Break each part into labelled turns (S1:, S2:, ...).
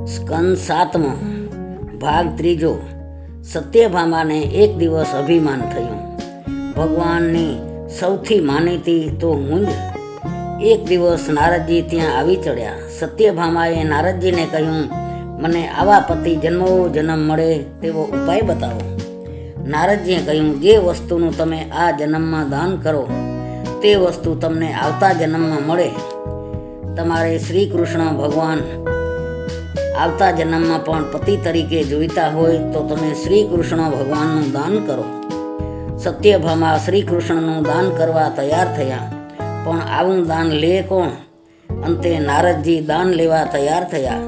S1: સ્કંદ 7 ભાગ 3 સત્યભામાને એક દિવસ અભિમાન થયું. ભગવાનની સૌથી માનીતી તો હું જ. એક દિવસ નારદજી ત્યાં આવી ચડ્યા. સત્યભામાએ નારદજીને કહ્યું, મને આવા પતિ જન્મો જન્મ મળે તેવો ઉપાય બતાવો. નારદજીએ કહ્યું, જે વસ્તુનું તમે આ જન્મમાં દાન કરો તે વસ્તુ તમને આવતા જન્મમાં મળે. તમારે શ્રી કૃષ્ણ ભગવાન આવતા જન્મમાં પણ પતિ તરીકે જોઈતા હોય તો તમે શ્રી કૃષ્ણ ભગવાનનું દાન કરો. સત્યભામા શ્રી કૃષ્ણનું દાન કરવા તૈયાર થયા, પણ આવું દાન લે કોણ? અંતે નારદજી દાન લેવા તૈયાર થયા.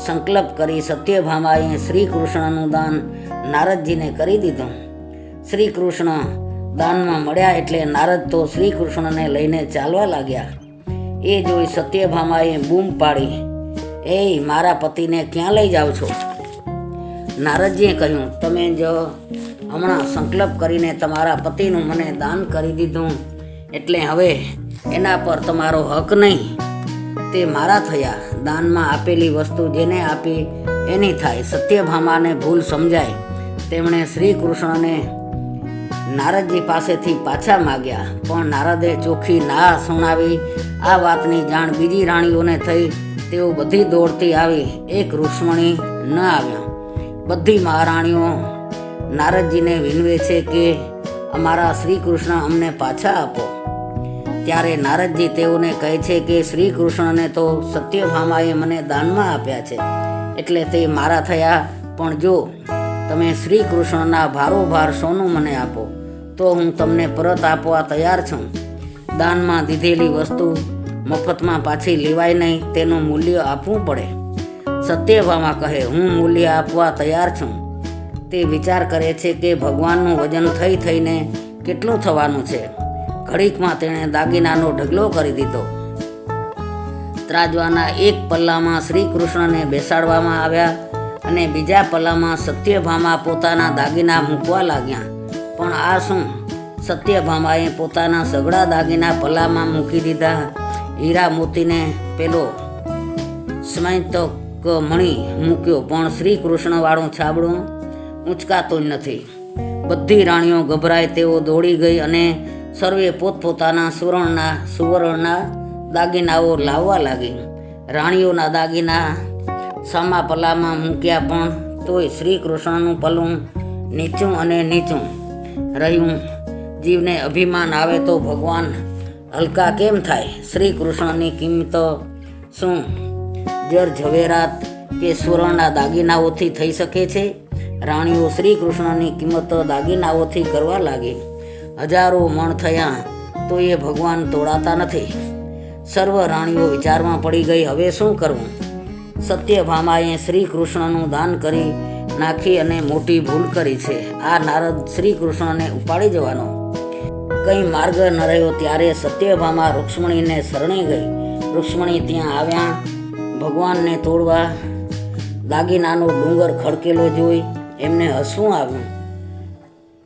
S1: સંકલ્પ કરી સત્યભામાએ શ્રી કૃષ્ણનું દાન નારદજીને કરી દીધું. શ્રી કૃષ્ણ દાનમાં મળ્યા એટલે નારદ તો શ્રી કૃષ્ણને લઈને ચાલવા લાગ્યા. એ જોઈ સત્યભામાએ બૂમ પાડી, એ મારા પતિને ક્યાં લઈ જાઓ છો? નારદજીએ કહ્યું, તમે જો હમણાં સંકલ્પ કરીને તમારા પતિનું મને દાન કરી દીધું એટલે હવે એના પર તમારો હક નહીં, તે મારા થયા. દાનમાં આપેલી વસ્તુ જેને આપી એની થાય. સત્યભામાને ભૂલ સમજાય. તેમણે શ્રી કૃષ્ણને નારદજી પાસેથી પાછા માગ્યા, પણ નારદે ચોખ્ખી ના સુણાવી. આ વાતની જાણ બીજી રાણીઓને થઈ. તેઓ બધી દોડતી આવી, એક રુક્ષ્મણી ન આવ્યા. બધી મહારાણીઓ નારદજીને વિનવે છે કે અમારા શ્રી કૃષ્ણ અમને પાછા આપો. ત્યારે નારદજી તેઓને કહે છે કે શ્રી કૃષ્ણને તો સત્યભામાએ મને દાનમાં આપ્યા છે એટલે તે મારા થયા, પણ જો તમે શ્રી કૃષ્ણના ભારોભાર સોનું મને આપો તો હું તમને પરત આપવા તૈયાર છું. દાનમાં દીધેલી વસ્તુ મફતમાં પાછી લેવાય નહીં, તેનું મૂલ્ય આપવું પડે. સત્યભામા કહે, હું મૂલ્ય આપવા તૈયાર છું. તે વિચાર કરે છે કે ભગવાનનું વજન થઈ થઈને કેટલું થવાનું છે. ઘડીકમાં તેણે દાગીનાનો ઢગલો કરી દીધો. ત્રાજવાના એક પલ્લામાં શ્રી કૃષ્ણને બેસાડવામાં આવ્યા અને બીજા પલ્લામાં સત્યભામા પોતાના દાગીના મૂકવા લાગ્યા. પણ આ શું? સત્યભામાએ પોતાના સઘળા દાગીના પલ્લામાં મૂકી દીધા. હીરા મોતીને પેલો સ્મૈતક મણી મૂક્યો, પણ શ્રી કૃષ્ણવાળું છાબડું ઊંચકાતું જ નથી. બધી રાણીઓ ગભરાય તેઓ દોડી ગઈ અને સર્વે પોતપોતાના સુવર્ણના દાગીનાઓ લાવવા લાગી. રાણીઓના દાગીના સામા પલ્લામાં મૂક્યા, પણ તોય શ્રી કૃષ્ણનું પલ્લું નીચું અને નીચું રહ્યું. જીવને અભિમાન આવે તો ભગવાન હલકા કેમ થાય? શ્રી કૃષ્ણની કિંમત શું જર ઝવેરાત કે સુવર્ણના દાગીનાઓથી થઈ શકે છે? રાણીઓ શ્રી કૃષ્ણની કિંમત દાગીનાઓથી કરવા લાગી. હજારો મણ થયા તો એ ભગવાન તોડાતા નથી. સર્વ રાણીઓ વિચારમાં પડી ગઈ, હવે શું કરવું? સત્યભામાએ શ્રી કૃષ્ણનું દાન કરી નાખી અને મોટી ભૂલ કરી છે. આ નારદ શ્રી કૃષ્ણને ઉપાડી જવાનો કંઈ માર્ગ ન રહ્યો. ત્યારે સત્યભામા રુક્ષ્મણીને શરણે ગઈ. રુક્ષ્મણી ત્યાં આવ્યા. ભગવાનને તોડવા દાગીનાનો ડુંગર ખડકેલો જોઈ એમને હસવું આવ્યું.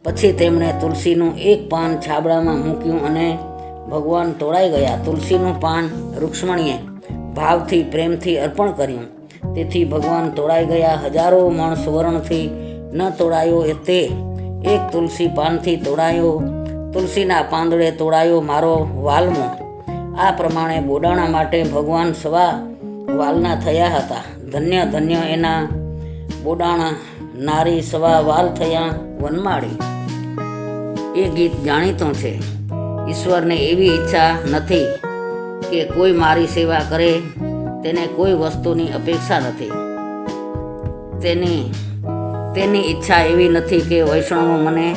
S1: પછી તેમણે તુલસીનું એક પાન છાબડામાં મૂક્યું અને ભગવાન તોડાઈ ગયા. તુલસીનું પાન રુક્ષ્મણીએ ભાવથી પ્રેમથી અર્પણ કર્યું, તેથી ભગવાન તોડાઈ ગયા. હજારો મણ સુવર્ણથી ન તોડાયો તે એક તુલસી પાનથી તોડાયો. તુલસીના પાંદડે તોડાયો મારો વાલમો. આ પ્રમાણે બોડાણા માટે ભગવાન સવા વાલના થયા હતા. ધન્ય ધન્ય એના બોડાણા, નારી સવા વાલ થયા વનમાળી. એ ગીત જાણીતું છે. ઈશ્વરને એવી ઈચ્છા નથી કે કોઈ મારી સેવા કરે. તેને કોઈ વસ્તુની અપેક્ષા નથી. તેની ઈચ્છા એવી નથી કે વૈષ્ણવો મને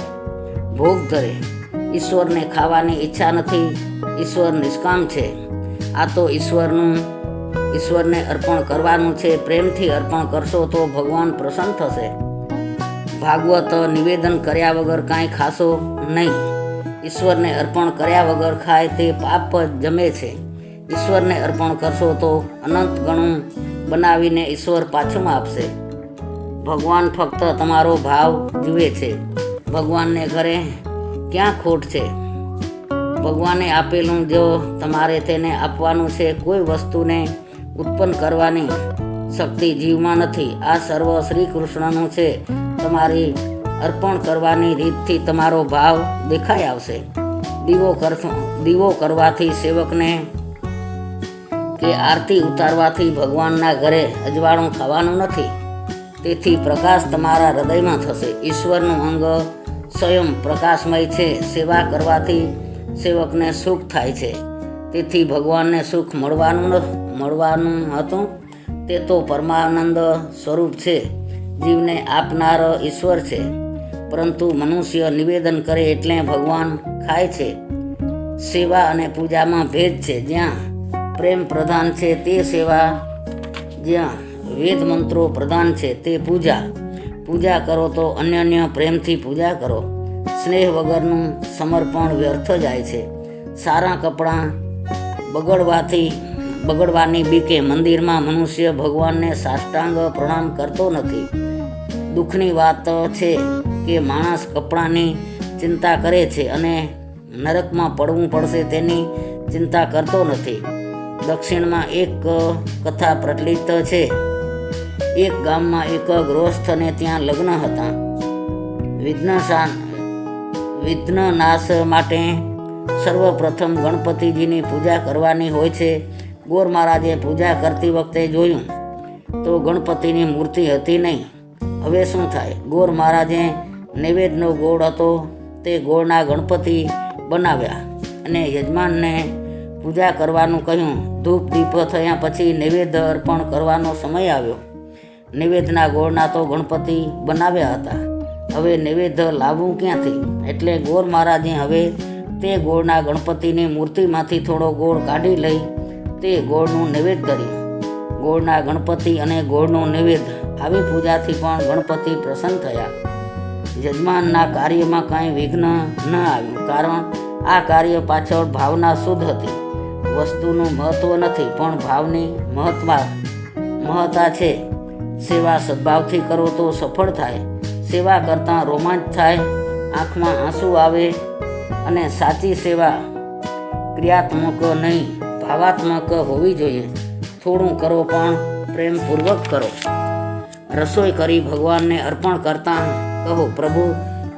S1: ભોગ ધરે. ઈશ્વરને ખાવાની ઈચ્છા નથી. ઈશ્વર નિષ્કામ છે. આ તો ઈશ્વરને અર્પણ કરવાનું છે. પ્રેમથી અર્પણ કરશો તો ભગવાન પ્રસન્ન થશે. ભાગવત નિવેદન કર્યા વગર કાંઈ ખાશો નહીં. ઈશ્વરને અર્પણ કર્યા વગર ખાય તે પાપ જમે છે. ઈશ્વરને અર્પણ કરશો તો અનંત ગણું બનાવીને ઈશ્વર પાછું આપશે. ભગવાન ફક્ત તમારો ભાવ જુએ છે. ભગવાનને ઘરે ક્યાં ખોટ છે? ભગવાને આપેલું જો તમારે તેને આપવાનું છે. કોઈ વસ્તુને ઉત્પન્ન કરવાની શક્તિ જીવમાં નથી. આ સર્વ શ્રી કૃષ્ણનું છે. તમારી અર્પણ કરવાની રીતથી તમારો ભાવ દેખાઈ આવશે. દીવો કરવાથી સેવકને કે આરતી ઉતારવાથી ભગવાનના ઘરે અજવાળું થવાનું નથી. તેથી પ્રકાશ તમારા હૃદયમાં થશે. ઈશ્વરનું અંગ સ્વયં પ્રકાશમય છે. સેવા કરવાથી સેવકને સુખ થાય છે. તેથી ભગવાનને સુખ મળવાનું હતું. તે તો પરમાનંદ સ્વરૂપ છે. જીવને આપનાર ઈશ્વર છે. પરંતુ મનુષ્ય નિવેદન કરે એટલે ભગવાન ખાય છે. સેવા અને પૂજામાં ભેદ છે. જ્યાં પ્રેમ પ્રધાન છે તે સેવા, જ્યાં વેદ મંત્રો પ્રધાન છે તે પૂજા કરો તો અન્યન્ય પ્રેમથી પૂજા કરો. સ્નેહ વગરનું સમર્પણ વ્યર્થ જાય છે. સારા કપડાં બગડવાની બીકે મંદિરમાં મનુષ્ય ભગવાનને સાષ્ટાંગ પ્રણામ કરતો નથી. દુઃખની વાત છે કે માણસ કપડાની ચિંતા કરે છે અને નરકમાં પડવું પડશે તેની ચિંતા કરતો નથી. દક્ષિણમાં એક કથા પ્રચલિત છે. એક ગામમાં એક ગૃહસ્થ અને ત્યાં લગ્ન હતા. વિઘ્ન નાશ માટે સર્વપ્રથમ ગણપતિજીની પૂજા કરવાની હોય છે. ગોર મહારાજે પૂજા કરતી વખતે જોયું તો ગણપતિની મૂર્તિ હતી નહીં. હવે શું થાય? ગોર મહારાજે નૈવેદ્યનો ગોળ હતો તે ગોળના ગણપતિ બનાવ્યા અને યજમાનને પૂજા કરવાનું કહ્યું. ધૂપ દીપ થયા પછી નૈવેદ્ય અર્પણ કરવાનો સમય આવ્યો. નૈવેદ્યના ગોળના તો ગણપતિ બનાવ્યા હતા. હવે નૈવેદ્ય લાવવું ક્યાંથી? એટલે ગોર મહારાજે હવે તે ગોળના ગણપતિની મૂર્તિમાંથી થોડો ગોળ કાઢી લઈ તે ગોળનું નૈવેદ્ય કર્યું. ગોળના ગણપતિ અને ગોળનું નૈવેદ્ય, આવી પૂજાથી પણ ગણપતિ પ્રસન્ન થયા. યજમાનના કાર્યમાં કાંઈ વિઘ્ન ન આવ્યું. કારણ આ કાર્ય પાછળ ભાવના શુદ્ધ હતી. વસ્તુનું મહત્વ નથી પણ ભાવની મહત્તા છે. સેવા સદભાવથી કરો તો સફળ થાય. સેવા કરતાં રોમાંચ થાય, આંખમાં આંસુ આવે. અને સાચી સેવા ક્રિયાત્મક નહીં, ભાવાત્મક હોવી જોઈએ. થોડું કરો પણ પ્રેમપૂર્વક કરો. રસોઈ કરી ભગવાનને અર્પણ કરતાં કહો, પ્રભુ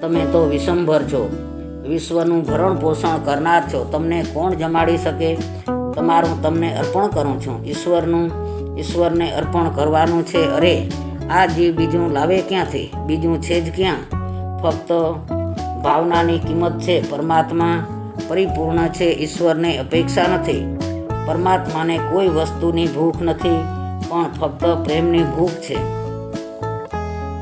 S1: તમે તો વિશ્વંભર છો, વિશ્વનું ભરણ પોષણ કરનાર છો. તમને કોણ જમાડી શકે? તમારું તમને અર્પણ કરું છું. ઈશ્વરને અર્પણ કરવાનું છે. અરે આ જીવ બીજું લાવે ક્યાંથી? બીજું છે જ ક્યાં? ફક્ત ભાવનાની કિંમત છે. પરમાત્મા પરિપૂર્ણ છે. ઈશ્વરને અપેક્ષા નથી. પરમાત્માને કોઈ વસ્તુની ભૂખ નથી પણ ફક્ત પ્રેમની ભૂખ છે.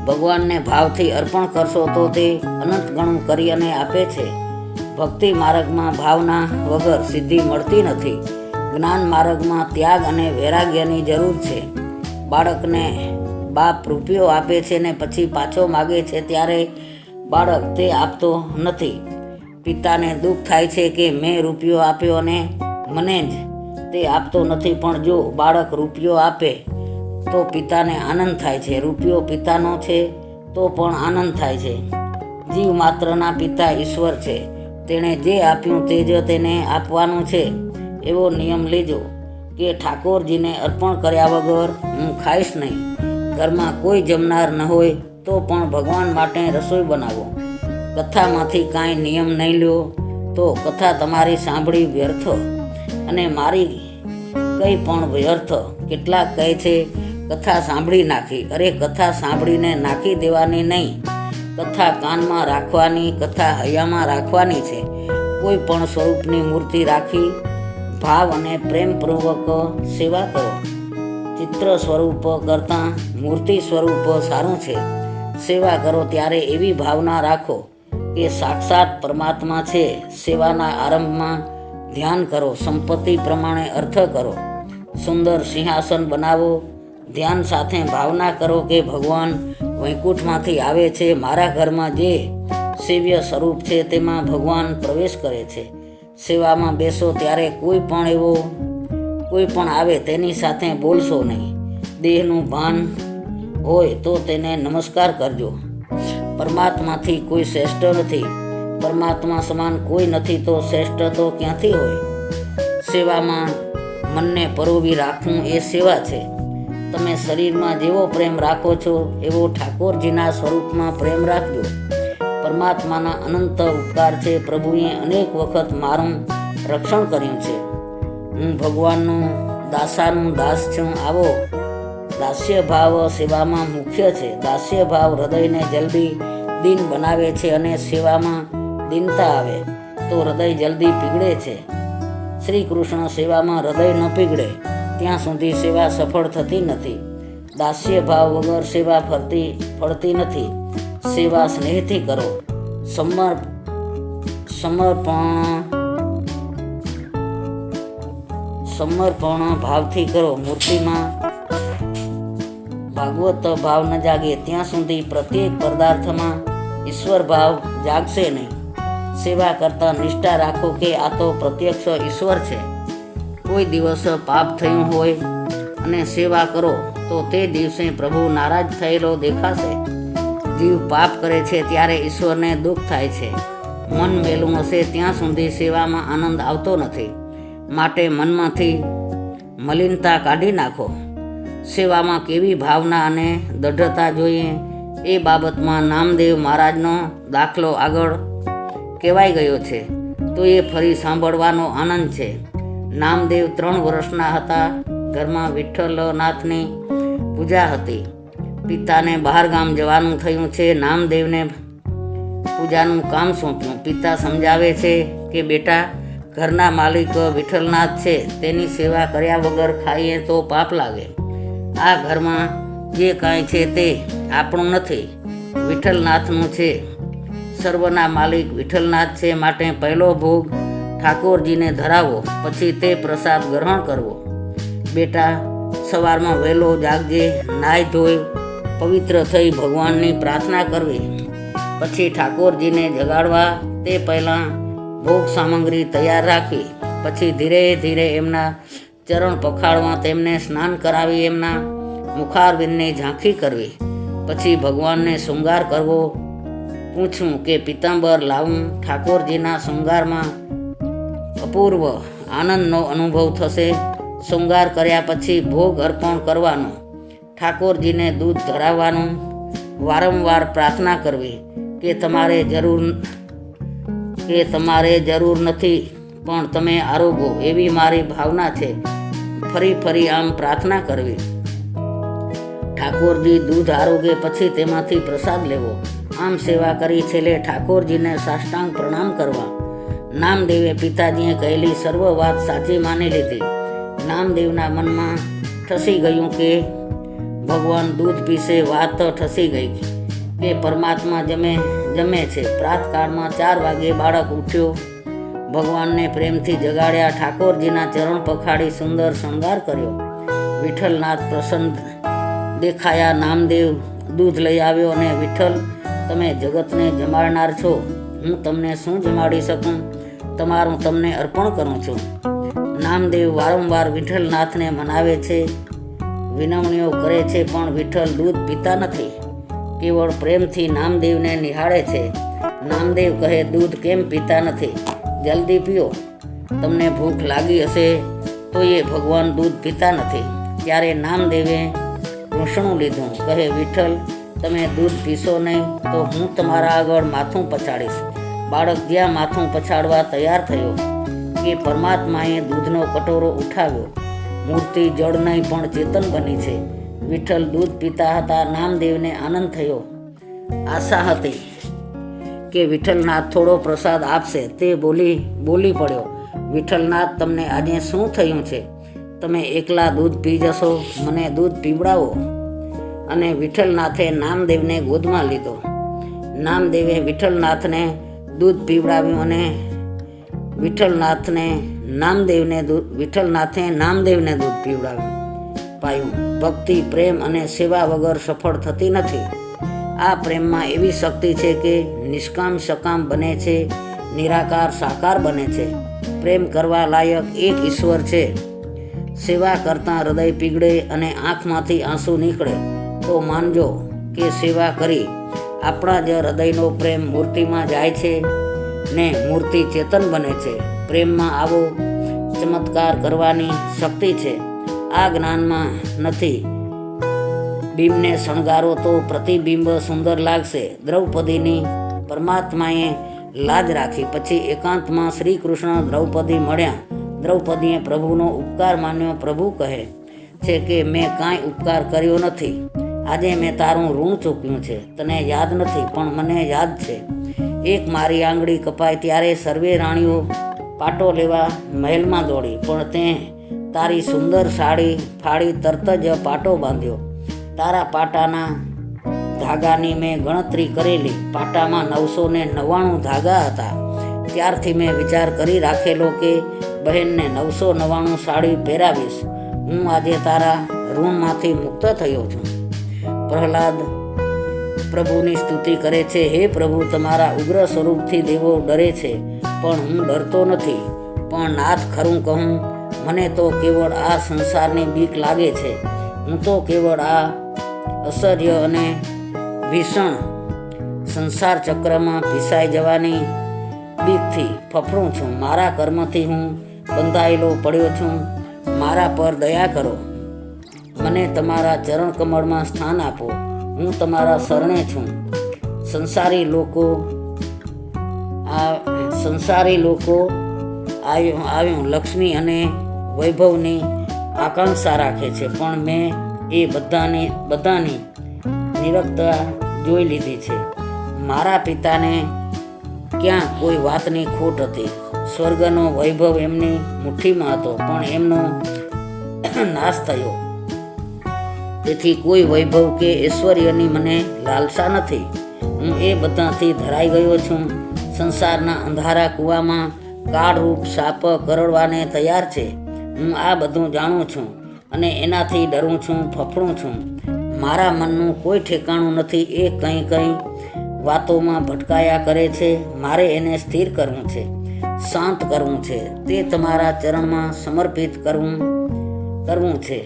S1: ભગવાનને ભાવથી અર્પણ કરશો તો તે અનંત ગણું કરી અને આપે છે. ભક્તિ માર્ગમાં ભાવના વગર સિદ્ધિ મળતી નથી. જ્ઞાન માર્ગમાં ત્યાગ અને વૈરાગ્યની જરૂર છે. બાળકને બાપ રૂપિયો આપે છે ને પછી પાછો માગે છે ત્યારે બાળક તે આપતો નથી. પિતાને દુઃખ થાય છે કે મેં રૂપિયો આપ્યો અને મને જ તે આપતો નથી. પણ જો બાળક રૂપિયો આપે તો પિતાને આનંદ થાય છે. રૂપિયો પિતાનો છે તો પણ આનંદ થાય છે. જીવ માત્રના પિતા ઈશ્વર છે. તેણે જે આપ્યું તે જ તેને આપવાનું છે. એવો નિયમ લેજો કે ઠાકોરજીને અર્પણ કર્યા વગર હું ખાઈશ નહીં. ઘરમાં કોઈ જમનાર ન હોય તો પણ ભગવાન માટે રસોઈ બનાવો. કથામાંથી કાંઈ નિયમ નહીં લ્યો તો કથા તમારી સાંભળી વ્યર્થ અને મારી કંઈ પણ વ્યર્થ. કેટલાક કહે છે કથા સાંભળી નાખી. અરે કથા સાંભળીને નાખી દેવાની નહીં. કથા કાનમાં રાખવાની, કથા હૈયામાં રાખવાની છે. કોઈ પણ સ્વરૂપની મૂર્તિ રાખી ભાવ અને પ્રેમપૂર્વક સેવા કરો. ચિત્ર સ્વરૂપ કરતાં મૂર્તિ સ્વરૂપ સારું છે. સેવા કરો ત્યારે એવી ભાવના રાખો કે સાક્ષાત પરમાત્મા છે. સેવાના આરંભમાં ધ્યાન કરો. સંપત્તિ પ્રમાણે અર્થ કરો. સુંદર સિંહાસન બનાવો. ધ્યાન સાથે ભાવના કરો કે ભગવાન વૈકુંઠમાંથી આવે છે. મારા ઘરમાં જે સેવ્ય સ્વરૂપ છે તેમાં ભગવાન પ્રવેશ કરે છે. સેવામાં બેસો ત્યારે કોઈ પણ આવે તેની સાથે બોલશો નહીં. દેહનું ભાન હોય તો તેને નમસ્કાર કરજો. પરમાત્માથી કોઈ શ્રેષ્ઠ નથી. પરમાત્મા સમાન કોઈ નથી તો શ્રેષ્ઠ તો ક્યાંથી હોય? સેવામાં મનને પરોવી રાખવું એ સેવા છે. તમે શરીરમાં જેવો પ્રેમ રાખો છો એવો ઠાકોરજીના સ્વરૂપમાં પ્રેમ રાખજો. પરમાત્માના અનંત ઉપકાર છે. પ્રભુએ અનેક વખત મારું રક્ષણ કર્યું છે. હું ભગવાનનું દાસાનું દાસ છું. આવો દાસ્ય ભાવ સેવામાં મુખ્ય છે. દાસ્ય ભાવ હૃદયને જલ્દી દીન બનાવે છે અને સેવામાં દીનતા આવે તો હૃદય જલ્દી પીગળે છે. શ્રી કૃષ્ણ સેવામાં હૃદય ન પીગળે ત્યાં સુધી સેવા સફળ થતી નથી. દાસ્ય ભાવ વગર સેવા ફળતી નથી. સેવા સ્નેહથી કરો. સમર્પણ ભાવથી કરો. મૂર્તિમાં ભાગવત ભાવ ન જાગે ત્યાં સુધી પ્રત્યેક પદાર્થમાં ઈશ્વર ભાવ જાગશે નહીં. સેવા કરતા નિષ્ઠા રાખો કે આ તો પ્રત્યક્ષ ઈશ્વર છે. કોઈ દિવસ પાપ થયું હોય અને સેવા કરો તો તે દિવસે પ્રભુ નારાજ થયેલો દેખાશે. જીવ પાપ કરે છે ત્યારે ઈશ્વરને દુઃખ થાય છે. મન મેલું હશે ત્યાં સુધી સેવામાં આનંદ આવતો નથી. માટે મનમાંથી મલિનતા કાઢી નાખો. સેવામાં કેવી ભાવના અને દૃઢતા જોઈએ એ બાબતમાં નામદેવ મહારાજનો દાખલો આગળ કહેવાઈ ગયો છે તો એ ફરી સાંભળવાનો આનંદ છે. નામદેવ 3 વર્ષના હતા. ઘરમાં વિઠ્ઠલનાથની પૂજા હતી. પિતાને બહાર ગામ જવાનું થયું છે. નામદેવને પૂજાનું કામ સોંપ્યું. પિતા સમજાવે છે કે બેટા, ઘરના માલિક વિઠ્ઠલનાથ છે, તેની સેવા કર્યા વગર ખાઈએ તો પાપ લાગે. આ ઘરમાં જે કાંઈ છે તે આપણું નથી, વિઠ્ઠલનાથનું છે. સર્વના માલિક વિઠ્ઠલનાથ છે. માટે પહેલો ભોગ ઠાકોરજીને ધરાવો, પછી તે પ્રસાદ ગ્રહણ કરવો. બેટા, સવારમાં વહેલો જાગજે. નાહી ધોઈ પવિત્ર થઈ ભગવાનની પ્રાર્થના કરવી. પછી ઠાકોરજીને જગાડવા. તે પહેલાં ભોગ સામગ્રી તૈયાર રાખવી. પછી ધીરે ધીરે એમના ચરણ પખાડવા. તેમને સ્નાન કરાવી એમના મુખારવિંદની ઝાંખી કરવી. પછી ભગવાનને શૃંગાર કરવો. પૂછવું કે પિતાંબર લાવું. ઠાકોરજીના શૃંગારમાં અપૂર્વ આનંદનો અનુભવ થશે. શૃંગાર કર્યા પછી ભોગ અર્પણ કરવાનો. ઠાકોરજીને દૂધ ધરાવવાનું. વારંવાર પ્રાર્થના કરવી કે તમારે જરૂર નથી પણ તમે આરોગો એવી મારી ભાવના છે. ફરી આમ પ્રાર્થના કરવી. ઠાકોરજી દૂધ આરોગે પછી તેમાંથી પ્રસાદ લેવો. આમ સેવા કરી છેલ્લે ઠાકોરજીને સાષ્ટાંગ પ્રણામ કરવા. નામદેવે પિતાજીએ કહેલી સર્વ વાત સાચી માની લીધી. નામદેવના મનમાં ઠસી ગયું કે ભગવાન દૂધ પીશે. વાત ઠસી ગઈ કે પરમાત્મા જમે છે. પ્રાતકાળમાં 4 વાગે બાળક ઉઠ્યો. ભગવાનને પ્રેમથી જગાડ્યા. ઠાકોરજીના ચરણ પખાડી સુંદર શણગાર કર્યો. વિઠ્ઠલનાથ પ્રસન્ન દેખાયા. નામદેવ દૂધ લઈ આવ્યો અને વિઠ્ઠલ, તમે જગતને જમાડનાર છો. હું તમને શું જમાડી શકું? તમારું તમને અર્પણ કરું છું. નામદેવ વારંવાર વિઠ્ઠલનાથને મનાવે છે, વિનવણીઓ કરે છે, પણ વિઠ્ઠલ દૂધ પીતા નથી. કેવળ પ્રેમથી નામદેવને નિહાળે છે. નામદેવ કહે, દૂધ કેમ પીતા નથી? જલ્દી પીઓ. તમને ભૂખ લાગી હશે તો એ ભગવાન દૂધ પીતા નથી. ત્યારે નામદેવે ઘૂંસણું લીધું. કહે, વિઠ્ઠલ, તમે દૂધ પીશો નહીં તો હું તમારા આગળ માથું પછાડીશ. બાળક જ્યાં માથું પછાડવા તૈયાર થયો કે પરમાત્માએ દૂધનો કટોરો ઉઠાવ્યો. મૂર્તિ જળ નહીં પણ ચેતન બની છે. વિઠ્ઠલ દૂધ પીતા હતા. નામદેવને આનંદ થયો. આશા હતી કે વિઠ્ઠલનાથ થોડો પ્રસાદ આપશે. તે બોલી પડ્યો, વિઠ્ઠલનાથ, તમને આજે શું થયું છે? તમે એકલા દૂધ પી જશો? મને દૂધ પીવડાવો. અને વિઠ્ઠલનાથે નામદેવને ગોદમાં લીધો. નામદેવે વિઠ્ઠલનાથને દૂધ પીવડાવ્યું અને વિઠ્ઠલનાથે નામદેવને દૂધ પાયું. ભક્તિ, પ્રેમ અને સેવા વગર સફળ થતી નથી. આ પ્રેમમાં એવી શક્તિ છે કે નિષ્કામ સકામ બને છે, નિરાકાર સાકાર બને છે. પ્રેમ કરવા લાયક એક ઈશ્વર છે. સેવા કરતાં હૃદય પીગળે અને આંખમાંથી આંસુ નીકળે તો માનજો કે સેવા કરી. આપણા જ હૃદયનો પ્રેમ મૂર્તિમાં જાય છે ને મૂર્તિ ચેતન બને છે. પ્રેમમાં આવો ચમત્કાર કરવાની શક્તિ છે. આ જ્ઞાનમાં નથી બિંબને શણગારો તો પ્રતિબિંબ સુંદર લાગશે. દ્રૌપદીની પરમાત્માએ લાજ રાખી. પછી એકાંતમાં શ્રી કૃષ્ણ દ્રૌપદી મળ્યા. દ્રૌપદીએ પ્રભુનો ઉપકાર માન્યો. પ્રભુ કહે છે કે મેં કાંઈ ઉપકાર કર્યો નથી. આજે મેં તારું ઋણ ચૂક્યું છે. તને યાદ નથી પણ મને યાદ છે. એક મારી આંગળી કપાય ત્યારે સર્વે રાણીઓ પાટો લેવા મહેલમાં દોડી, પણ તે તારી સુંદર સાડી ફાડી તરત જ પાટો બાંધ્યો. તારા પાટાના ધાગાની મેં ગણતરી કરેલી. પાટામાં 999 ધાગા હતા. ત્યારથી મેં વિચાર કરી રાખેલો કે બહેનને 999 સાડી પહેરાવીશ. હું આજે તારા ઋણમાંથી મુક્ત થયો છું. પ્રહલાદ પ્રભુની સ્તુતિ કરે છે. હે પ્રભુ, તમારા ઉગ્ર સ્વરૂપથી દેવો ડરે છે, પણ હું ડરતો નથી. પણ નાથ, ખરું કહું, મને તો કેવળ આ સંસારની બીક લાગે છે. હું તો કેવળ આ અસહ્ય અને ભીષણ સંસાર ચક્રમાં ભીસાઈ જવાની બીકથી ફફડું છું. મારા કર્મથી હું બંધાયેલો પડ્યો છું. મારા પર દયા કરો. મને તમારા ચરણ કમળમાં સ્થાન આપો. હું તમારા શરણે છું. સંસારી લોકો આવ્યું લક્ષ્મી અને વૈભવની આકાંક્ષા રાખે છે, પણ મેં એ બધાની નિરખતા જોઈ લીધી છે. મારા પિતાને ક્યાં કોઈ વાતની ખોટ હતી. સ્વર્ગનો વૈભવ એમની મુઠ્ઠીમાં હતો, પણ એમનો નાશ થયો. તેથી કોઈ વૈભવ કે ઐશ્વર્યની મને લાલસા નથી. હું એ બધાથી ધરાઈ ગયો છું. સંસારના અંધારા કૂવામાં કાળરૂપ સાપ કરડવાને તૈયાર છે. હું આ બધું જાણું છું અને એનાથી ડરું છું, ફફડું છું. મારા મનનું કોઈ ઠેકાણું નથી. એ કંઈ વાતોમાં ભટકાયા કરે છે. મારે એને સ્થિર કરવું છે, શાંત કરવું છે. તે તમારા ચરણમાં સમર્પિત કરવું છે.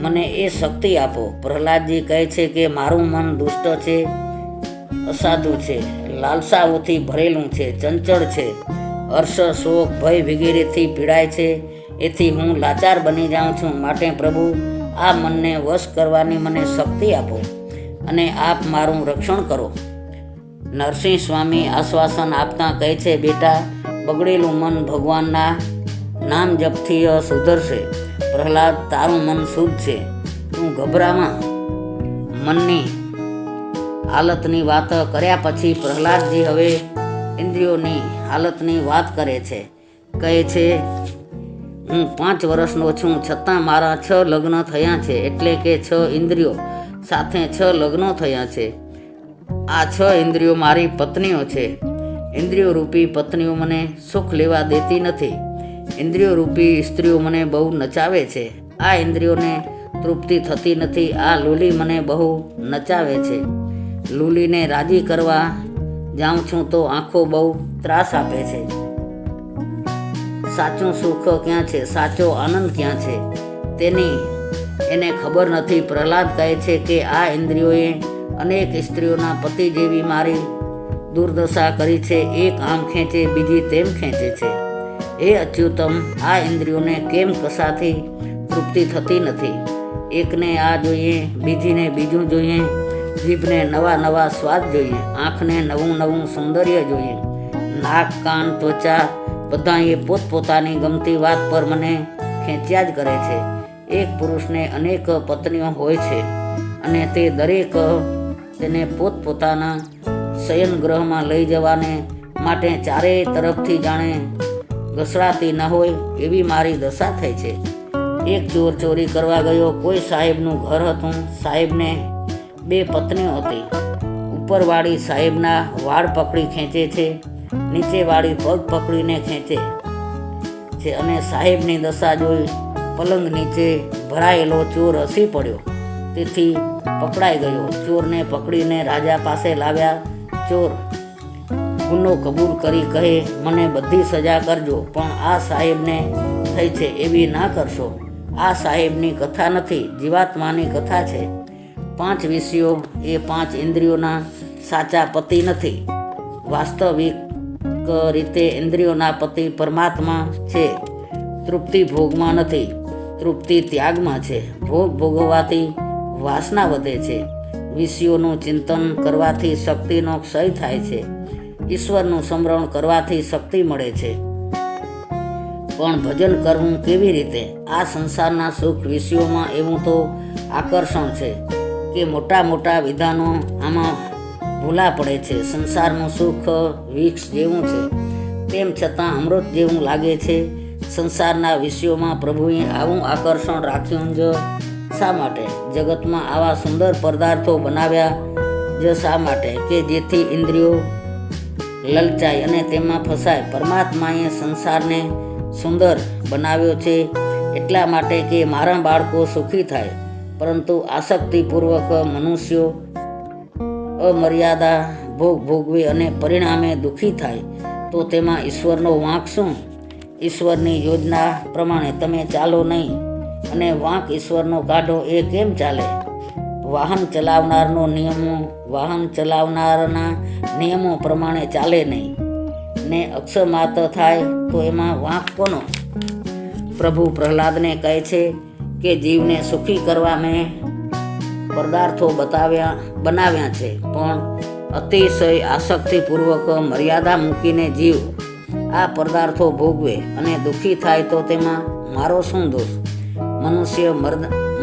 S1: મને એ શક્તિ આપો. પ્રહલાદજી કહે છે કે મારું મન દુષ્ટ છે, અસાધુ છે, લાલસાઓથી ભરેલું છે, ચંચળ છે, હર્ષ, શોક, ભય વગેરેથી પીડાય છે. એથી હું લાચાર બની જાઉં છું. માટે પ્રભુ, આ મનને વશ કરવાની મને શક્તિ આપો અને આપ મારું રક્ષણ કરો. નરસિંહ સ્વામી આશ્વાસન આપતા કહે છે, બેટા, બગડેલું મન ભગવાનના નામ જપથી સુધરશે. પ્રહલાદ, તારું મન શુદ્ધ છે. તું ગભરામાં. મનની હાલતની વાત કર્યા પછી પ્રહલાદજી હવે ઇન્દ્રિયોની હાલતની વાત કરે છે. કહે છે, હું 5 વર્ષનો છું, છતાં મારા 6 લગ્ન થયા છે. એટલે કે 6 ઇન્દ્રિયો સાથે 6 લગ્નો થયા છે. આ 6 ઇન્દ્રિયો મારી પત્નીઓ છે. ઇન્દ્રિયો રૂપી પત્નીઓ મને સુખ લેવા દેતી નથી. ઇન્દ્રિયો રૂપી સ્ત્રીઓ મને બહુ નચાવે છે. આ ઇન્દ્રિયોને તૃપ્તિ થતી નથી. આ લૂલી મને બહુ નચાવે છે. લૂલીને રાજી કરવા જાઉં છું તો આંખો બહુ ત્રાસ આપે છે. સાચું સુખ ક્યાં છે? સાચો આનંદ ક્યાં છે? એને ખબર નથી. પ્રહલાદ કહે છે કે આ ઇન્દ્રિયોએ અનેક સ્ત્રીઓના પતિ જેવી મારી દુર્દશા કરી છે. એક આમ ખેંચે, બીજી તેમ ખેંચે છે. હે અચ્યુતમ, આ ઇન્દ્રિયોને કેમ કશાથી તૃપ્તિ થતી નથી? એકને આ જોઈએ, બીજીને બીજું જોઈએ, જીભને નવા સ્વાદ જોઈએ, આંખને નવું સૌંદર્ય જોઈએ, નાક, કાન, ત્વચા બધા એ પોતપોતાની ગમતી વાત પર મને ખેંચ્યા જ કરે છે. એક પુરુષને અનેક પત્નીઓ હોય છે અને તે દરેક તેને પોતપોતાના શયનગૃહમાં લઈ જવાને માટે ચારેય તરફથી જાણે ઘસડાતી ન હોય એવી મારી દશા થઈ છે. એક ચોર ચોરી કરવા ગયો. કોઈ સાહેબનું ઘર હતું. સાહેબને 2 પત્નીઓ હતી. ઉપરવાળી સાહેબના વાળ પકડી ખેંચે છે, નીચેવાળી પગ પકડીને ખેંચે છે. અને સાહેબની દશા જોઈ પલંગ નીચે ભરાયેલો ચોર હસી પડ્યો. તેથી પકડાઈ ગયો. ચોરને પકડીને રાજા પાસે લાવ્યા. ચોર ગુનો કબૂલ કરી કહે, મને બધી સજા કરજો, પણ આ સાહેબને થઈ છે એવી ના કરશો. આ સાહેબની કથા નથી, જીવાત્માની કથા છે. 5 વિષયો એ 5 ઇન્દ્રિયોના સાચા પતિ નથી. વાસ્તવિક રીતે ઇન્દ્રિયોના પતિ પરમાત્મા છે. તૃપ્તિ ભોગમાં નથી, તૃપ્તિ ત્યાગમાં છે. ભોગ ભોગવવાથી વાસના વધે છે. વિષયોનું ચિંતન કરવાથી શક્તિનો ક્ષય થાય છે. ઈશ્વરનું સ્મરણ કરવાથી શક્તિ મળે છે. પણ ભજન કરવું કેવી રીતે? આ સંસારના સુખ વિષયોમાં એવું તો આકર્ષણ છે કે મોટા મોટા વિધાનો આમાં ભૂલા પડે છે. સંસારનું સુખ વિક્ષ જેવું છે, તેમ છતાં અમૃત જેવું લાગે છે. સંસારના વિષયોમાં પ્રભુએ આવું આકર્ષણ રાખ્યું જ શા માટે? જગતમાં આવા સુંદર પદાર્થો બનાવ્યા જ શા માટે? કે જેથી ઇન્દ્રિયો લલચાય અને તેમાં ફસાય. પરમાત્માએ સંસારને સુંદર બનાવ્યો છે એટલા માટે કે મારા બાળકો સુખી થાય. પરંતુ આસક્તિપૂર્વક મનુષ્યો અમર્યાદા ભોગ ભોગવે અને પરિણામે દુઃખી થાય તો તેમાં ઈશ્વરનો વાંક શું? ઈશ્વરની યોજના પ્રમાણે તમે ચાલો નહીં અને વાંક ઈશ્વરનો કાઢો એ કેમ ચાલે? વાહન ચલાવનારના નિયમો પ્રમાણે ચાલે નહીં ને અક્ષમાત થાય તો એમાં વાંક કોનો? પ્રભુ પ્રહલાદને કહે છે કે જીવને સુખી કરવા મેં પદાર્થો બનાવ્યા છે, પણ અતિશય આસક્તિપૂર્વક મર્યાદા મૂકીને જીવ આ પદાર્થો ભોગવે અને દુઃખી થાય તો તેમાં મારો શું દોષ? મનુષ્ય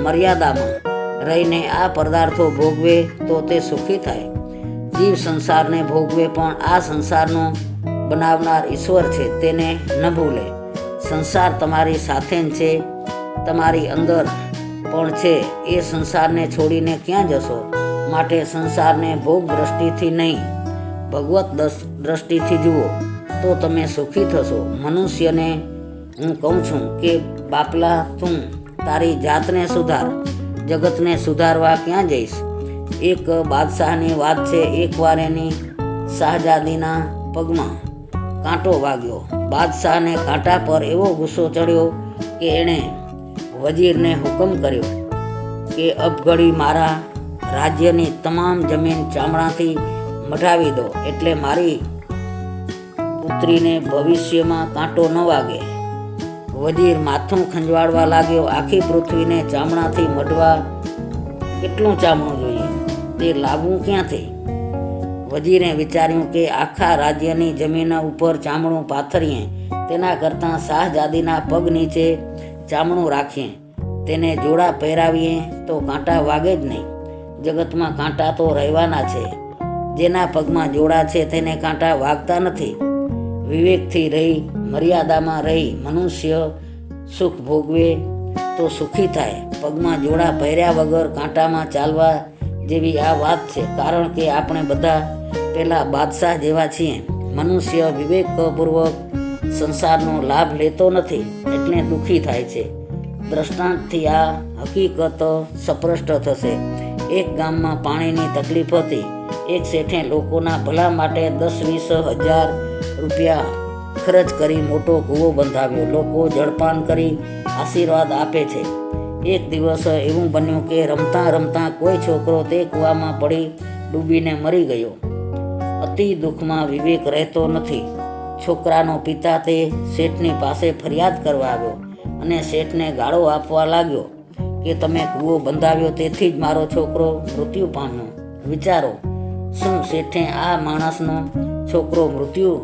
S1: મર્યાદામાં રહીને આ પદાર્થો ભોગવે તો તે સુખી થાય. જીવ સંસારને ભોગવે પણ આ સંસારનો બનાવનાર ઈશ્વર છે તેને ન ભૂલે. સંસાર તમારી સાથે જ છે, તમારી અંદર પણ છે. એ સંસારને છોડીને ક્યાં જશો? માટે સંસારને ભોગ દ્રષ્ટિથી નહીં, ભગવત દ્રષ્ટિથી જુઓ તો તમે સુખી થશો. મનુષ્યને હું કહું છું કે બાપલા, તું તારી જાતને સુધાર, જગતને સુધારવા ક્યાં જઈશ? એક બાદશાહની વાત છે. એકવાર એની શાહજાદીના પગમાં કાંટો વાગ્યો. બાદશાહને કાંટા પર એવો ગુસ્સો ચડ્યો કે એણે વજીરને હુકમ કર્યો કે અબઘડી મારા રાજ્યની તમામ જમીન ચામડાથી મઢાવી દો, એટલે મારી પુત્રીને ભવિષ્યમાં કાંટો ન વાગે. વજીર માથું ખંજવાળવા લાગ્યો. આખી પૃથ્વીને ચામડાથી મઢવા કેટલું ચામડું જોઈએ? તે લાવવું ક્યાંથી? વજીરે વિચાર્યું કે આખા રાજ્યની જમીન ઉપર ચામડું પાથરીએ તેના કરતાં શાહજાદીના પગ નીચે ચામડું રાખીએ, તેને જોડા પહેરાવીએ તો કાંટા વાગે જ નહીં. જગતમાં કાંટા તો રહેવાના છે. જેના પગમાં જોડા છે તેને કાંટા વાગતા નથી. વિવેકથી રહી, મર્યાદામાં રહી મનુષ્ય સુખ ભોગવે તો સુખી થાય. પગમાં જોડા પહેર્યા વગર કાંટામાં ચાલવા જેવી આ વાત છે. કારણ કે આપણે બધા પેલા બાદશાહ જેવા છીએ. મનુષ્ય વિવેકપૂર્વક સંસારનો લાભ લેતો નથી એટલે દુઃખી થાય છે. દ્રષ્ટાંતથી આ હકીકત સ્પષ્ટ થશે. એક ગામમાં પાણીની તકલીફ હતી. એક શેઠે લોકોના ભલા માટે 10-20 હજાર રૂપિયા ખર્ચ કરી મોટો કૂવો બંધાવ્યો. લોકો જળપાન કરી આશીર્વાદ આપે છે. એક દિવસ એવું બન્યું કે રમતા રમતા કોઈ છોકરો તે કૂવામાં પડી ડૂબીને મરી ગયો. અતિ દુઃખમાં વિવેક રહેતો નથી. છોકરાનો પિતા તે શેઠની પાસે ફરિયાદ કરવા આવ્યો અને શેઠને ગાળો આપવા લાગ્યો કે તમે કૂવો બંધાવ્યો તેથી જ મારો છોકરો મૃત્યુ પામ્યો. વિચારો, શું શેઠે આ માણસનો છોકરો મૃત્યુ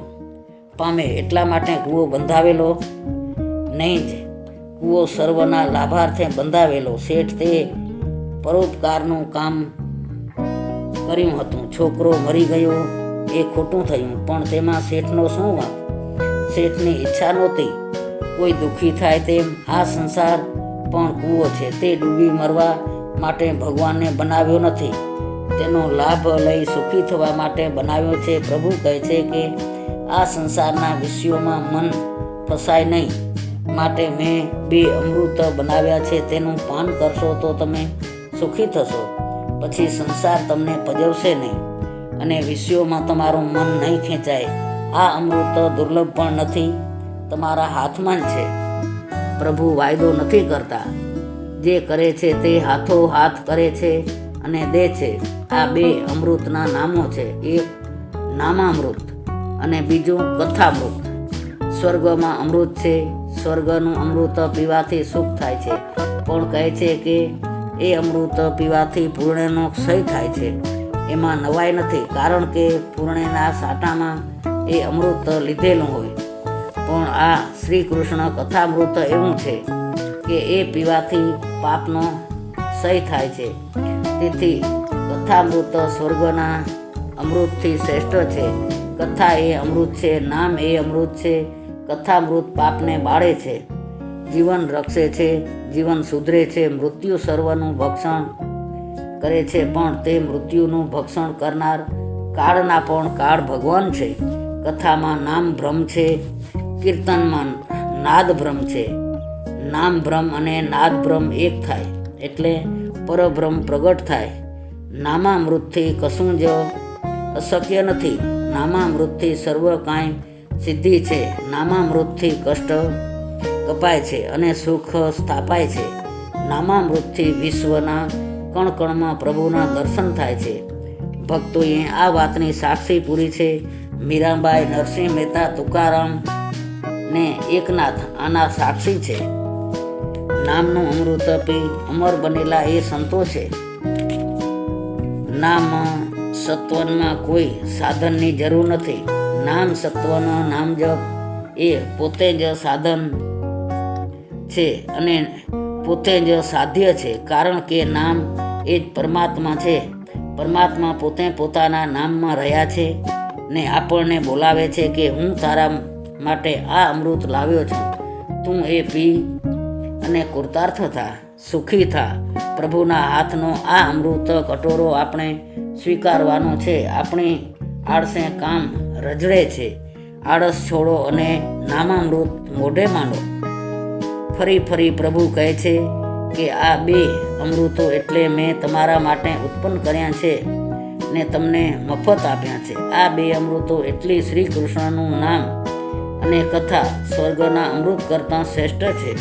S1: પામે એટલા માટે કૂવો બંધાવેલો? નહીં જ. કૂવો સર્વના લાભાર્થે બંધાવેલો. શેઠ તે પરોપકારનું કામ કર્યું હતું. છોકરો મરી ગયો એ ખોટું થયું, પણ તેમાં શેઠનો શું વાંક? શેઠની ઈચ્છા નહોતી કોઈ દુઃખી થાય તેમ. આ સંસાર પણ કૂવો છે. તે ડૂબી મરવા માટે ભગવાનને બનાવ્યો નથી, તેનો લાભ લઈ સુખી થવા માટે બનાવ્યો છે. પ્રભુ કહે છે કે આ સંસારના વિષયોમાં મન ફસાય નહીં, માટે મેં 2 અમૃત બનાવ્યા છે. તેનું પાન કરશો તો તમે સુખી થશો. પછી સંસાર તમને પજવશે નહીં અને વિષયોમાં તમારું મન નહીં ખેંચાય. આ અમૃત દુર્લભ પણ નથી, તમારા હાથમાં જ છે. પ્રભુ વાયદો નથી કરતા. જે કરે છે તે હાથો હાથ કરે છે અને દે છે. આ 2 અમૃતના નામો છે. એક નામામૃત અને બીજું કથામૃત. સ્વર્ગમાં અમૃત છે. સ્વર્ગનું અમૃત પીવાથી સુખ થાય છે, પણ કહે છે કે એ અમૃત પીવાથી પૂર્ણેનો ક્ષય થાય છે. એમાં નવાઈ નથી, કારણ કે પૂર્ણેના સાટામાં એ અમૃત લીધેલું હોય. પણ આ શ્રી કૃષ્ણ કથામૃત એવું છે કે એ પીવાથી પાપનો ક્ષય થાય છે. તેથી કથામૃત સ્વર્ગના અમૃતથી શ્રેષ્ઠ છે. કથા એ અમૃત છે, નામ એ અમૃત છે. કથામૃત પાપને બાળે છે, જીવન રક્ષે છે, જીવન સુધરે છે. મૃત્યુ સર્વનું ભક્ષણ કરે છે, પણ તે મૃત્યુનું ભક્ષણ કરનાર કાળના પણ કાળ ભગવાન છે. કથામાં નામ બ્રહ્મ છે, કીર્તનમાં નાદ બ્રહ્મ છે. નામ બ્રહ્મ અને નાદ બ્રહ્મ એક થાય એટલે પરબ્રહ્મ પ્રગટ થાય. નામામૃતથી કશું જ અશક્ય નથી. નામામૃતથી સર્વ કાંઈ સિદ્ધિ છે. નામામૃતથી કષ્ટ કપાય છે અને સુખ સ્થાપાય છે. નામામૃતથી વિશ્વના કણકણમાં પ્રભુના દર્શન થાય છે. ભક્તોએ આ વાતની સાક્ષી પૂરી છે. મીરાબાઈ, નરસિંહ મહેતા, તુકારામ ને એકનાથ આના સાક્ષી છે. નામનું અમૃત પી અમર બનેલા એ સંતો છે. નામ સત્વનમાં કોઈ સાધનની જરૂર નથી. નામ સત્વનો નામ જપ એ પોતે જ સાધન છે અને પોતે જ સાધ્ય છે, કારણ કે નામ એ જ પરમાત્મા છે. પરમાત્મા પોતે પોતાના નામમાં રહ્યા છે ને આપણને બોલાવે છે કે હું તારા માટે આ અમૃત લાવ્યો છું, તું એ પી અને કૃતાર્થ થા, સુખી થા. પ્રભુના હાથનો આ અમૃત કટોરો આપણે સ્વીકારવાનો છે. આપણી આળસે કામ રજડે છે. આળસ છોડો અને નામામૃત મોઢે માંડો. ફરી ફરી પ્રભુ કહે છે કે આ બે અમૃતો એટલે મેં તમારા માટે ઉત્પન્ન કર્યા છે ને તમને મફત આપ્યા છે. આ બે અમૃતો એટલી શ્રી કૃષ્ણનું નામ અને કથા સ્વર્ગના અમૃત કરતાં શ્રેષ્ઠ છે.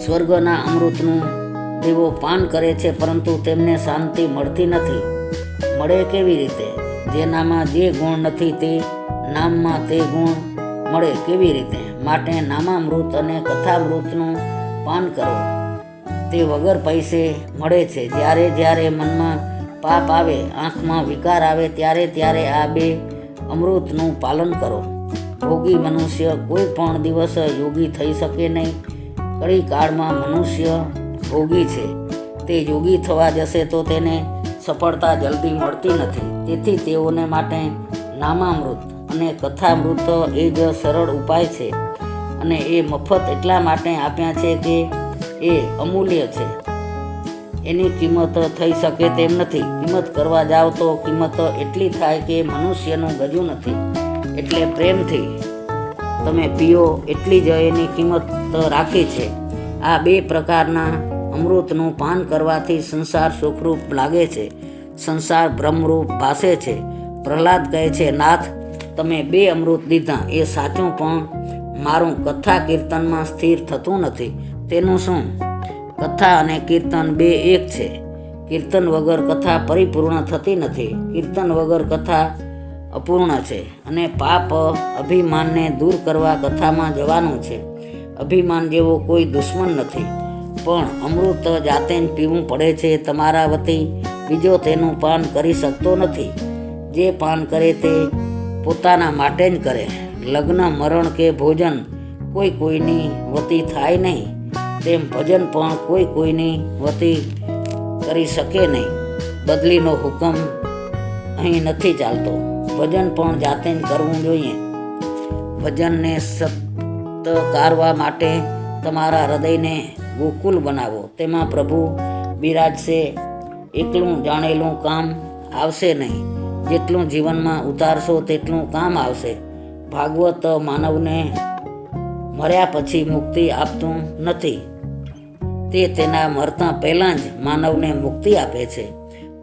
S1: સ્વર્ગના અમૃતનું દેવો પાન કરે છે, પરંતુ તેમને શાંતિ મળતી નથી. મળે કેવી રીતે? જેનામાં જે ગુણ નથી તે નામમાં તે ગુણ મળે કેવી રીતે? માટે નામામૃત અને કથામૃતનું પાન કરો. તે વગર પૈસે મળે છે. જ્યારે જ્યારે મનમાં પાપ આવે, આંખમાં વિકાર આવે, ત્યારે ત્યારે આ બે અમૃતનું પાલન કરો. ભોગી મનુષ્ય કોઈ પણ દિવસ યોગી થઈ શકે નહીં. કળી કાળમાં મનુષ્ય ભોગી છે. તે યોગી થવા જશે તો તેને સફળતા જલ્દી મળતી નથી. તેથી તેઓને માટે નામામૃત અને કથામૃત એ જ સરળ ઉપાય છે અને એ મફત એટલા માટે આપ્યા છે કે એ અમૂલ્ય છે. એની કિંમત થઈ શકે તેમ નથી. કિંમત કરવા જાઓ તો કિંમત એટલી થાય કે મનુષ્યનું ગજું નથી. એટલે પ્રેમથી તમે પીઓ એટલી જ એની કિંમત રાખી છે. આ બે પ્રકારના અમૃતનું પાન કરવાથી સંસાર સુખરૂપ લાગે છે, સંસાર બ્રહ્મરૂપ ભાસે છે. પ્રહલાદ કહે છે, નાથ તમે બે અમૃત દીધા એ સાચું, પણ મારું કથા કીર્તનમાં સ્થિર થતું નથી. તેનું શું? કથા અને કીર્તન બે એક છે. કીર્તન વગર કથા પરિપૂર્ણ થતી નથી. કીર્તન વગર કથા અપૂર્ણ છે. અને પાપ અભિમાનને દૂર કરવા કથામાં જવાનું છે. અભિમાન જેવો કોઈ દુશ્મન નથી, પણ અમૃત જાતે જ પીવું પડે છે. તમારા વતી બીજો તેનું પાન કરી શકતો નથી. જે પાન કરે તે પોતાના માટે જ કરે. લગ્ન, મરણ કે ભોજન કોઈ કોઈની વતી થાય નહીં, તેમ ભજન પણ કોઈ કોઈની વતી કરી શકે નહીં. બદલીનો હુકમ અહીં નથી ચાલતો. ભજન પણ જાતે જ કરવું જોઈએ. ભજનને સત્કારવા માટે તમારા હૃદયને ગોકુલ બનાવો. તેમાં પ્રભુ બિરાજશે. એકલું જાણેલું કામ આવશે નહીં. જેટલું જીવનમાં ઉતારશો તેટલું કામ આવશે. ભાગવત માનવને મર્યા પછી મુક્તિ આપતું નથી. તે તેના મરતા પહેલાં જ માનવને મુક્તિ આપે છે.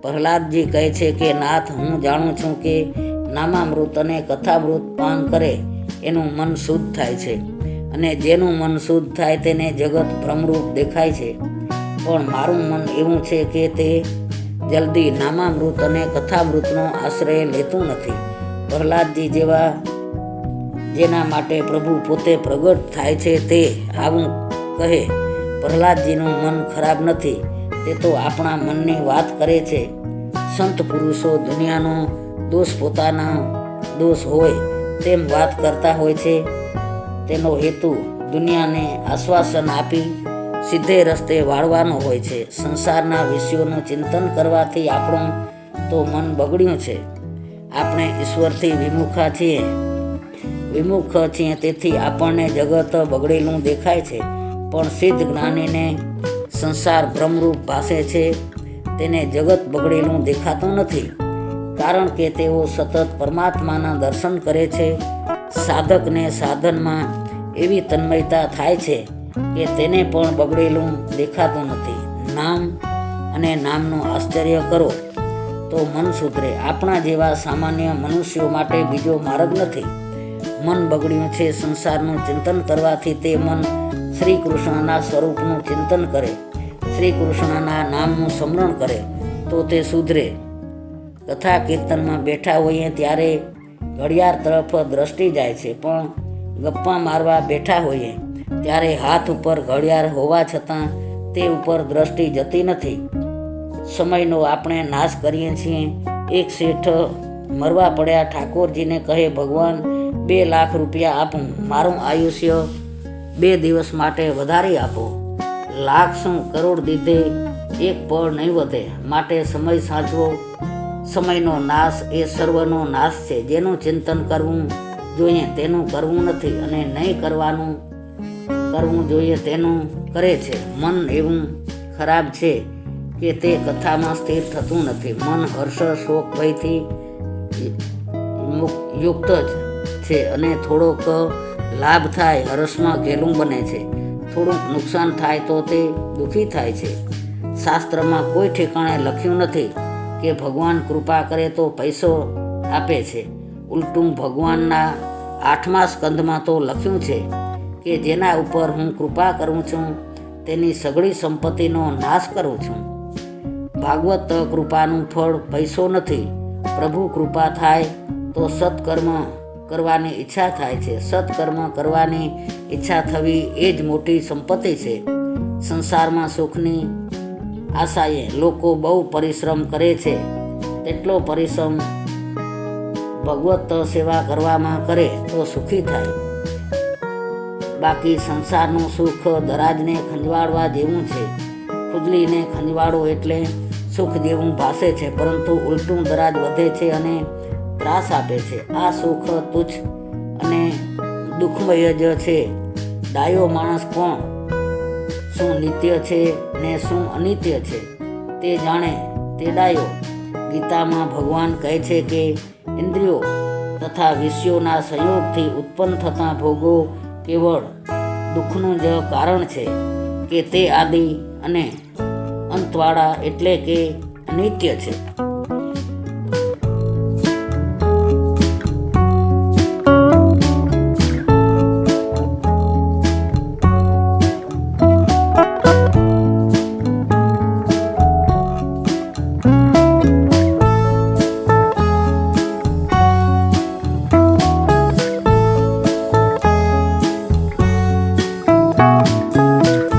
S1: પ્રહલાદજી કહે છે કે નાથ, હું જાણું છું કે નામામૃત અને કથામૃત પાન કરે એનું મન શુદ્ધ થાય છે, અને જેનું મન શુદ્ધ થાય તેને જગત ભ્રમરૂપ દેખાય છે. પણ મારું મન એવું છે કે તે જલ્દી નામામૃત અને કથામૃતનો આશ્રય લેતું નથી. પ્રહલાદજી જેના માટે પ્રભુ પોતે પ્રગટ થાય છે તે આવું કહે. પ્રહલાદજીનું મન ખરાબ નથી, તે તો આપણા મનની વાત કરે છે. સંત પુરુષો દુનિયાનો દોષ પોતાના દોષ હોય તેમ વાત કરતા હોય છે. તેનો હેતુ દુનિયાને આશ્વાસન આપી સીધે રસ્તે વાળવાનો હોય છે. સંસારના વિષયોનું ચિંતન કરવાથી આપણું તો મન બગડ્યું છે. આપણે ઈશ્વરથી વિમુખ છીએ, તેથી આપણને જગત બગડેલું દેખાય છે. પણ સિદ્ધ જ્ઞાનીને સંસાર ભ્રમરૂપ ભાસે છે. તેને જગત બગડેલું દેખાતું નથી, કારણ કે તેઓ સતત પરમાત્માના દર્શન કરે છે. સાધકને સાધનમાં એવી તન્મયતા થાય છે કે તેને પણ બગડેલું દેખાતું નથી. નામ અને નામનું આશ્ચર્ય કરો તો મન સુધરે. આપણા જેવા સામાન્ય મનુષ્યો માટે બીજો માર્ગ નથી. મન બગડ્યું છે. સંસારનું ચિંતન કરવાથી તે મન શ્રી કૃષ્ણના સ્વરૂપનું ચિંતન કરે, શ્રી કૃષ્ણના નામનું સ્મરણ કરે તો તે સુધરે. કથા કીર્તનમાં બેઠા હોઈએ ત્યારે ઘડિયાળ તરફ દ્રષ્ટિ જાય છે, પણ ગપ્પા મારવા બેઠા હોઈએ ત્યારે હાથ ઉપર ઘડિયાળ હોવા છતાં તે ઉપર દ્રષ્ટિ જતી નથી. સમયનો આપણે નાશ કરીએ છીએ. એક શેઠ મરવા પડ્યા ઠાકોરજીને કહે, ભગવાન 2 લાખ રૂપિયા આપું, મારું આયુષ્ય 2 દિવસ માટે વધારી આપો. લાખ શું, કરોડ દીધે એક પળ નહીં વધે. માટે સમય સાચવો. સમયનો નાશ એ સર્વનો નાશ છે. જેનું ચિંતન કરવું જોઈએ તેનું કરવું નથી, અને નહીં કરવું જોઈએ તેનું કરે છે. મન એવું ખરાબ છે કે તે કથામાં સ્થિર થતું નથી. મન હર્ષ શોક ભયથી યુક્ત જ છે, અને થોડોક લાભ થાય હર્ષમાં ઘેલું બને છે, થોડુંક નુકસાન થાય તો તે દુઃખી થાય છે. શાસ્ત્રમાં કોઈ ઠેકાણે લખ્યું નથી કે ભગવાન કૃપા કરે તો પૈસો આપે છે. ઉલટું ભગવાનના 8મા સ્કંદમાં તો લખ્યું છે કે જેના ઉપર હું કૃપા કરું છું તેની સઘળી સંપત્તિનો નાશ કરું છું. ભાગવત કૃપાનું ફળ પૈસો નથી. પ્રભુ કૃપા થાય તો સત્કર્મ કરવાની ઈચ્છા થાય છે. સત્કર્મ કરવાની ઈચ્છા થવી એ જ મોટી સંપત્તિ છે. સંસારમાં સુખની આશાએ લોકો બહુ પરિશ્રમ કરે છે. તેટલો પરિશ્રમ ભગવત સેવા કરવામાં કરે તો સુખી થાય. બાકી સંસારનું સુખ દરાજને ખંજવાળવા જેવું છે. ખુજલીને ખંજવાળો એટલે સુખ જેવું ભાસે છે, પરંતુ ઉલટું દરાજ વધે છે અને ત્રાસ આપે છે. આ સુખ તુચ્છ અને દુઃખમય જ છે. ડાયો માણસ કોણ? શું નિત્ય છે ને શું અનિત્ય છે તે જાણે તે ડાયો. ગીતામાં ભગવાન કહે છે કે ઇન્દ્રિયો તથા વિષયોના સંયોગથી ઉત્પન્ન થતા ભોગો કેવળ દુઃખનું જ કારણ છે, કે તે આદિ અને અંતવાળા એટલે કે અનિત્ય છે.